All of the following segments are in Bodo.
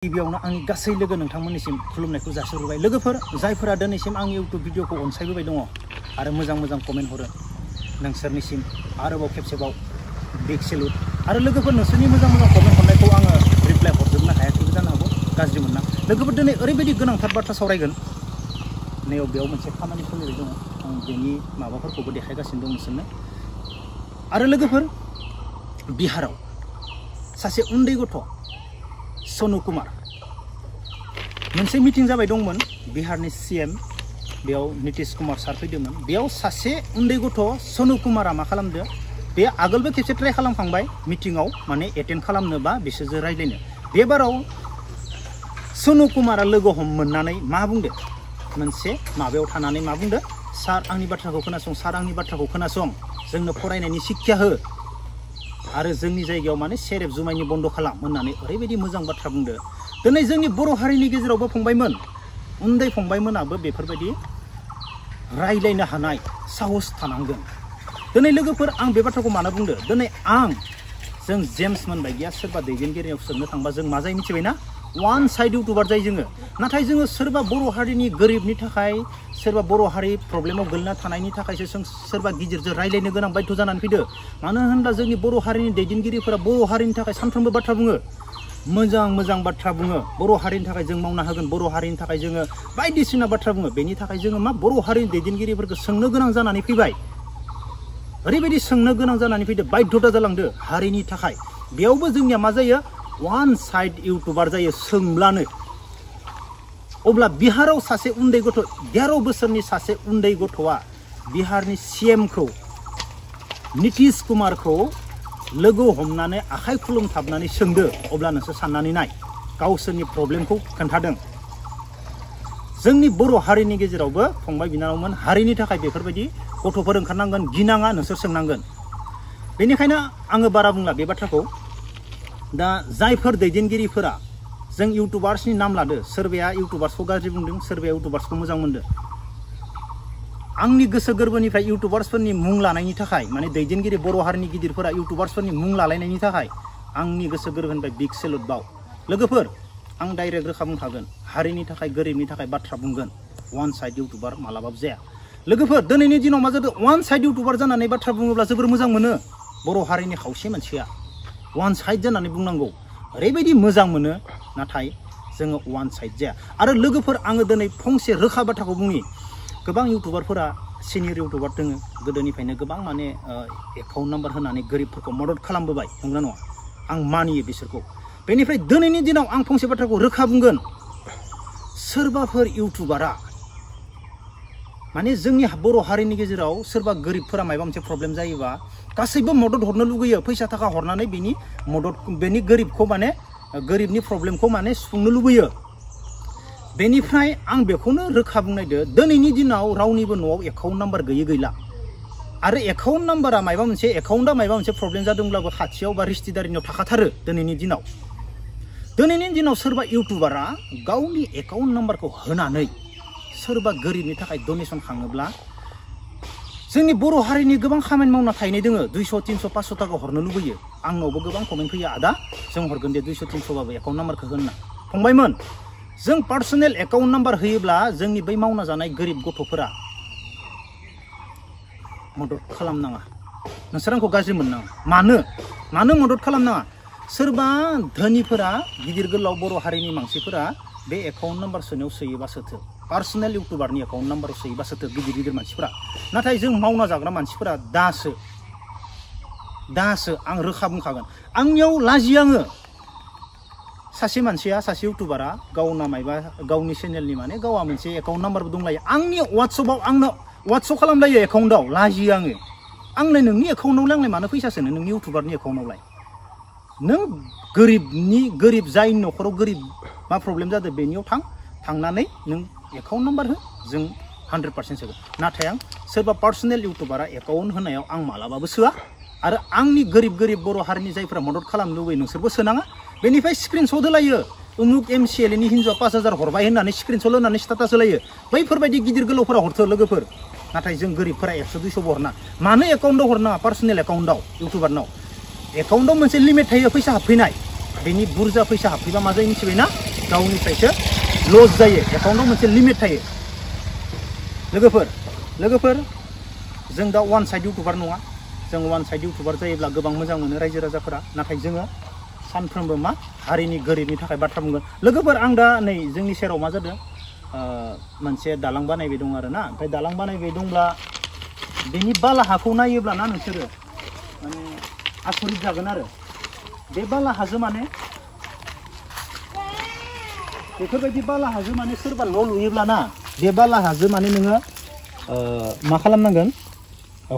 गिबियावनो आंनि गासै लोगो नोंथांमोननिसिम खुलुमनायखौ जासिहरबाय। लोगोफोर जायफोरा दिनैसिम आंनि इउट्युब भिडिअखौ अनसायबोबाय दङ आरो मोजां कमेन्ट हरो, नोंसोरनिसिम आरोबाव खेबसेबाव बिग सेलुट। आरो लोगोफोर नोंसोरनि मोजां कमेन्ट हरनायखौ आङो रिप्लाय हरजोबनो हायाखैबो जानो हागौ, गाज्रि मोनना। लोगोफोर दिनै ओरैबायदि गोनांथार बाथ्रा सावरायगोन, बेयाव मोनसे खामानि सोलिबाय दङ, आं बेनि माबाफोरखौबो देखायगासिनो दं नोंसोरनो। आरो लोगोफोर बिहाराव सासे उन्दै गथ' सनु कुमार मोनसे मिटिं जाबाय दंमोन, बिहारनि सीएम बेयाव नितीश कुमार सार फैदोंमोन। बेयाव सासे उन्दै गथ' सनु कुमारा मा खालामदो, बे आगोलबो खेबसे ट्राइ खालामखांबाय मिटिंआव माने एटेन्ड खालामनो बा बिसोरजों रायज्लायनो। बेबाराव सनु कुमारा लोगो मोननानै मा बुंदो, मोनसे माबायाव थानानै मा बुंदो, सार आंनि बाथ्राखौ खोनासं, सार आंनि बाथ्राखौ खोनासं, जोंनो फरायनायनि शिक्षा हो आरो जोंनि जायगायाव माने सेरेब जुमायनि बन्द खालाम होननानै ओरैबायदि मोजां बाथ्रा बुंदो। दिनै जोंनि बर' हारिनि गेजेरावबो फंबायमोन, उन्दै फंबायमोनाबो बेफोरबायदि रायज्लायनो हानाय साहस थानांगोन। दिनै लोगोफोर आं बे बाथ्राखौ मानो बुंदो, दिनै जों जेम्स मोन बायदिया सोरबा दैदेनगिरियाव सोंनो थांबा जों मा जायो मिथिबायना, वान साइड इउटुबार जायो जोङो। नाथाय जोङो सोरबा बर' हारिनि गोरिबनि थाखाय, सोरबा बर' हारि प्रब्लेमाव गोलैना थानायनि थाखायसो जों सोरबा गिदिरजों रायज्लायनो गोनां बाध्य जानानै फैदो। मानो होनब्ला जोंनि बर' हारिनि दैदेनगिरिफोरा बर' हारिनि थाखाय सानफ्रोमबो बाथ्रा बुङो, मोजां बाथ्रा बुङो, बर' हारिनि थाखाय जों मावना होगोन, बर' हारिनि थाखाय जोङो बायदिसिना बाथ्रा बुङो। बेनि थाखाय जोङो मा बर' हारिनि दैदेनगिरिफोरखौ सोंनो गोनां जानानै फैबाय, ओरैबायदि सोंनो गोनां जानानै फैदो, बाध्यता जालांदो हारिनि थाखाय। बेयावबो जोंनिया मा जायो, वान साइड इउटुबार जायो सोंब्लानो। अब्ला बिहाराव सासे उन्दै गथ', 11 बोसोरनि सासे उन्दै गथ'आ बिहारनि सीएमखौ नितीश कुमारखौ लोगो हमनानै आखाइ खुलुमथाबनानै सोंदो। अब्ला नोंसोर साननानै नाय, गावसोरनि प्रब्लेमखौ खोन्थादों। जोंनि बर' हारिनि गेजेरावबो फंबाय बिनानावमोन, हारिनि थाखाय बेफोरबायदि गथ'फोर ओंखारनांगोन, गिनाङा, नोंसोर सोंनांगोन। बेनिखायनो आङो बारा बुंला बे बाथ्राखौ। दा जायफोर दैदेनगिरिफोरा जों इउटुबार्सनि नाम लादो, सोरबाया इउटुबार्सखौ गाज्रि बुंदों, सोरबाया इउटुबार्सखौ मोजां मोनदों। आंनि गोसो गोरबोनिफ्राय इउटुबार्सफोरनि मुं लानायनि थाखाय, माने दैदेनगिरि बर' हारिनि गिदिरफोरा इउटुबार्सफोरनि मुं लालायनायनि थाखाय आंनि गोसो गोरबोनिफ्राय बिग सेलुट बाव। लोगोफोर आं डाइरेक्ट रोखा बुंखागोन, हारिनि थाखाय गोरिबनि थाखाय बाथ्रा बुंगोन, वान साइड इउटुबार मालाबाबो जाया। लोगोफोर दिनैनि दिनाव मा जादों, वान साइड इउटुबार जानानै बाथ्रा बुङोब्ला जोबोर मोजां मोनो। बर' हारिनि खावसे मानसिया वान साइड जानानै बुंनांगौ, ओरैबायदि मोजां मोनो। नाथाय जोङो वान साइड जाया। आरो लोगोफोर आङो दिनै फंसे रोखा बाथ्राखौ बुंनि, गोबां इउटुबारफोरा सिनियर इउटुबार दङ, गोदोनिफ्रायनो गोबां माने एकाउन्ट नाम्बार होनानै गोरिबफोरखौ मदद खालामबोबाय, नंगौना नङा? आं मानियो बिसोरखौ। बेनिफ्राय दिनैनि दिनाव आं फंसे बाथ्राखौ रोखा बुंगोन, सोरबाफोर इउटुबारा माने जोंनि बर' हारिनि गेजेराव सोरबा गोरिबफोरा माबा मोनसे प्रब्लेम जायोबा गासैबो मदद हरनो लुगैयो, फैसा थाखा हरनानै बेनि गोरिबखौ माने गोरिबनि प्रब्लेमखौ माने सुफुंनो लुबैयो। बेनिफ्राय आं बेखौनो रोखा बुंनायदो, दिनैनि दिनाव रावनिबो न'आव एकाउन्ट नाम्बार गैला। आरो एकाउन्ट नाम्बारा एकाउन्टआ माबा मोनसे प्रब्लेम जादोंब्लाबो खाथियाव बा रिश्तेदारिनियाव थाखाथारो। दिनैनि दिनाव सोरबा इउटुबारा गावनि एकाउन्ट नाम्बारखौ होनानै सोरबा गोरिबनि थाखाय डनेसन खाङोब्ला, जोंनि बर' हारिनि गोबां खामानि मावना थाहैनाय दोङो, 200, 300, 500 थाखा हरनो लुबैयो। आंनावबो गोबां कमेन्ट फैयो, आदा जों हरगोन दे 200, 300 बाबो एकाउन्ट नाम्बारखौ होनना। फंबायमोन, जों पार्सनेल एकाउन्ट नाम्बार होयोब्ला जोंनि बै मावना जानाय गोरिब गथ'फोरा मदद खालामनाङा। नोंसोर आंखौ गाज्रि मोननाङा। मानो मदद खालामनाङा? सोरबा धोनिफोरा, गिदिर गोलाव बर' हारिनि मानसिफोरा बे एकाउन्ट नाम्बार सोनायाव सोयोबा सोथो, पार्सनेल इउटुबारनि एकाउन्ट नाम्बाराव सोयोबा सोथो गिदिर मानसिफोरा। नाथाय जों मावना जाग्रा मानसिफोरा दासो आं रोखा बुंखागोन। आंनियाव लाजियो आङो, सासे मानसिया, सासे इउटुबारा गावनि चेनेलनि माने गावहा मोनसे एकाउन्ट नाम्बारबो दंलायो, आंनि वाट्सएपआव आंनो वाट्सएप खालामलायो एकाउन्टआव। लाजियो आंलाय नोंनि एकाउन्टआवलाय आंलाय मानो फैसा सोनो, नोंनि इउटुबारनि एकाउन्टआवलाय? नों गोरिब जायनि न'खराव गोरिब मा प्रब्लेम जादों बेनियाव थांनानै नों एकाउन्ट नाम्बार हो, जों 100% सोगोन। नाथाय आं सोरबा पार्सनेल इउटुबारा एकाउन्ट होनायाव आं मालाबाबो सोआ। आरो आंनि गोरिब बर' हारिनि जायफोरा मदद खालामनो लुबैयो नोंसोरबो सोनाङा। बेनिफ्राय स्क्रिनशट होलायो, उमुक MCLA नि हिन्जावआ 5000 हरबाय होननानै स्क्रिनशट होनानै स्टेटास होलायो। बैफोरबायदि गिदिर गोलावफोरा हरथो लोगोफोर। नाथाय जों गोरिबफोरा 100, 200 हरना। मानो एकाउन्टआव हरनाङा? पार्सनेल एकाउन्टआव इउटुबारनाव एकाउन्टआव मोनसे लिमिट थायो फैसा हाबफैनाय। बेनि बुरजा फैसा हाबफैबा मा जायो मिथिबायना गावनिफ्रायसो लस जायो एकाउन्टाव मोनसे लिमिट थायो लोगोफोर जों दा वान साइड इउटुबार नङा जों वान साइड इउटुबार जायोब्ला गोबां मोजां मोनो रायजो राजाफोरा नाथाय जोङो सानफ्रोमबो मा हारिनि गोरिबनि थाखाय बाथ्रा बुंगोन लोगोफोर आं दा नै जोंनि सेराव मा जादों मोनसे दालां बानायबाय दं आरो ना ओमफ्राय दालां बानायबाय दंब्ला बेनि बाला हाखौ नायोब्ला ना नोंसोरो माने आसरित जागोन आरो बे बाला हाजो माने बेफोरबायदि बाला हाजो माने सोरबा न' लुयोब्ला ना बे बाला हाजो माने नोङो मा खालामनांगोन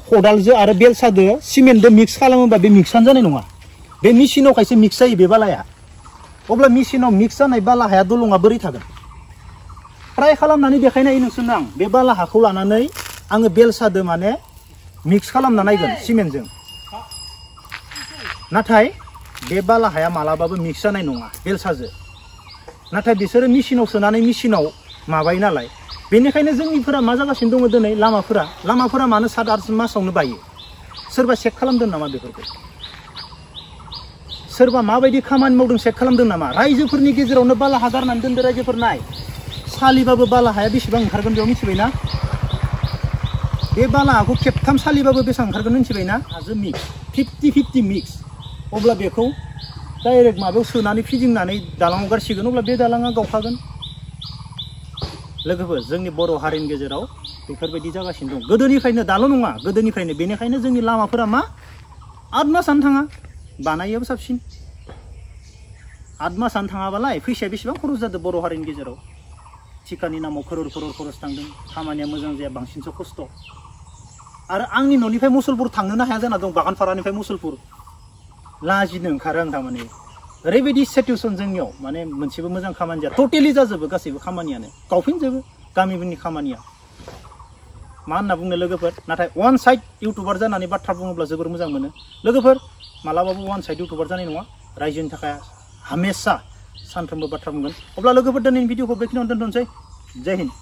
खदालजों आरो बेलसादो सिमेन्टजों मिक्स खालामोबा बे मिक्सानो जानाय नङा बे मेसिनाव खायसे मिक्स जायो बे बालाया अब्ला मेसिनाव मिक्स जानाय बाला हाया दलङा बोरै थागोन ट्राइ खालामनानै देखायनाय नोंसोरनो आं बे बाला हाखौ लानानै आङो बेलसादो माने मिक्स खालामना नायगोन सिमेन्टजों नाथाय बे बाला हाया मालाबाबो मिक्स जानाय नङा बेलसाजों नाथाय बिसोरो मेसिनाव सोनानै मेसिनाव माबायो नालाय बेनिखायनो जोंनिफोरा मा जागासिनो दङ दिनै लामाफोरा मानो 7-8 मासावनो बायो सोरबा चेक खालामदों नामा बेफोरखौ सोरबा माबायदि खामानि मावदों चेक खालामदों नामा रायजोफोरनि गेजेरावनो बाला हा गारनानै दोनदो रायजोफोर नाय सालिबाबो बाला हाया बेसेबां ओंखारगोन बेयाव मिथिबायना बे बाला हाखौ खेबथाम सालिबाबो बेसेबां ओंखारगोन मिथिबायना हाजो मिक्स 50-50 मिक्स अब्ला बेखौ डाइरेक्ट माबायाव सोनानै फिदिंनानै दालाङाव गारसिगोन अब्ला बे दालाङा गावखागोन लोगोफोर जोंनि बर' हारिनि गेजेराव बेफोरबायदि जागासिनो दं गोदोनिफ्रायनो दाल' नङा गोदोनिफ्रायनो बेनिखायनो जोंनि लामाफोरा मा 8 मासानो थाङा बानायोबो साबसिन 8 मासानो थाङाबालाय फैसाया बेसेबां खरस जादों बर' हारिनि गेजेराव थिखानि नामाव खरर खरस थांदों खामानिया मोजां जाया बांसिनसो खस्थ' आरो आंनि न'निफ्राय मुसलपुर थांनोनो हाया जाना दं बागानपारानिफ्राय मुसलपुर लाजिनो ओंखारो आं थारमाने ओरैबायदि सिचुवेसन जोंनियाव माने मोनसेबो मोजां खामानि जाया टटेलि जाजोबो गासैबो खामानियानो गावफिनजोबो गामिफोरनि खामानिया मा होनना बुंनो लोगोफोर नाथाय वान साइड इउटुबार जानानै बाथ्रा बुङोब्ला जोबोर मोजां मोनो लोगोफोर मालाबाबो वान साइड इउटुबार जानाय नङा रायजोनि थाखाय हामेशा सानफ्रोमबो बाथ्रा बुंगोन अब्ला लोगोफोर दिनैनि भिडिअखौ बेखिनियावनो दोनथ'नोसै जय हिन्द